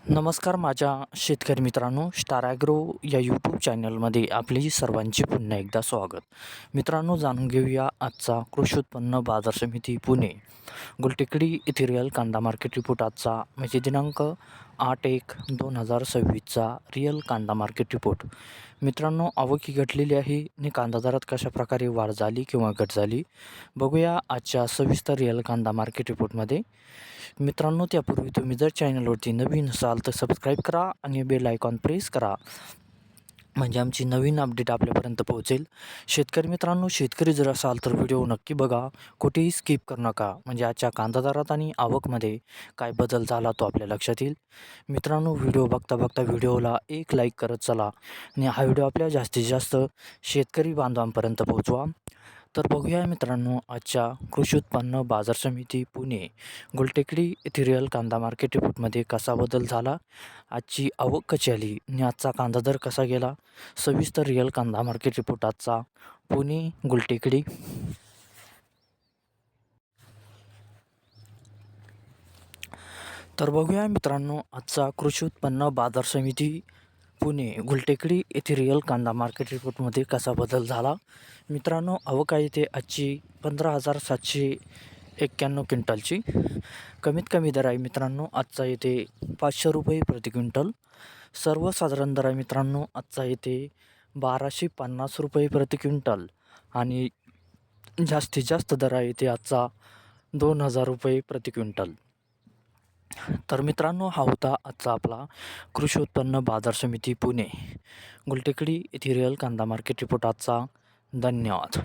नमस्कार माझ्या शेतकरी मित्रांनो, स्टार ॲग्रो या यूट्यूब चॅनलमध्ये आपली सर्वांचे पुन्हा एकदा स्वागत. मित्रांनो, जाणून घेऊया आजचा कृषी उत्पन्न बाजार समिती पुणे गुलटेकडी येथे रिअल कांदा मार्केट रिपोर्ट आजचा म्हणजे दिनांक 8/1/2026चा रिअल कांदा मार्केट रिपोर्ट. मित्रांनो, आवक ही घटलेली आहे आणि कांदा दरात कशा प्रकारे वाढ झाली किंवा घट झाली बघूया आजच्या सविस्तर रिअल कांदा मार्केट रिपोर्टमध्ये. मित्रांनो, त्यापूर्वी तुम्ही जर चॅनलवरती नवीन असाल तर सबस्क्राईब करा आणि बेल आयकॉन प्रेस करा, म्हणजे आमची नवीन अपडेट आपल्यापर्यंत पोहोचेल. शेतकरी मित्रांनो, शेतकरी जर असाल तर व्हिडिओ नक्की बघा, कुठेही स्किप करू नका, म्हणजे आजच्या कांदा दरात आणि आवकमध्ये काय बदल झाला तो आपल्या लक्षात येईल. मित्रांनो, व्हिडिओ बघता बघता व्हिडिओला एक लाईक करत चला आणि हा व्हिडिओ आपल्या जास्तीत जास्त शेतकरी बांधवांपर्यंत पोहोचवा. तर बघूया मित्रांनो, आजच्या कृषी उत्पन्न बाजार समिती पुणे गुलटेकडी येथे रिअल कांदा मार्केट रिपोर्टमध्ये कसा बदल झाला, आजची आवक कशी आली आणि आजचा कांदा दर कसा गेला. सविस्तर रिअल कांदा मार्केट रिपोर्ट आजचा पुणे गुलटेकडी. तर बघूया मित्रांनो, आजचा कृषी उत्पन्न बाजार समिती पुणे गुलटेकडी येथे रिअल कांदा मार्केट रिपोर्टमध्ये कसा बदल झाला. मित्रांनो, आवक आहे ते आजची 15,791 क्विंटलची. कमीत कमी दर आहे मित्रांनो आजचा येथे 500 रुपये प्रति क्विंटल. सर्वसाधारण दर आहे मित्रांनो आजचा येथे 1250 रुपये प्रति क्विंटल आणि जास्तीत जास्त दर आहे ते आजचा 2000 रुपये प्रति क्विंटल. तर मित्रांनो, हा होता आजचा आपला कृषी उत्पन्न बाजार समिती पुणे गुलटेकडी येथे रिअल कांदा मार्केट रिपोर्ट आजचा. धन्यवाद.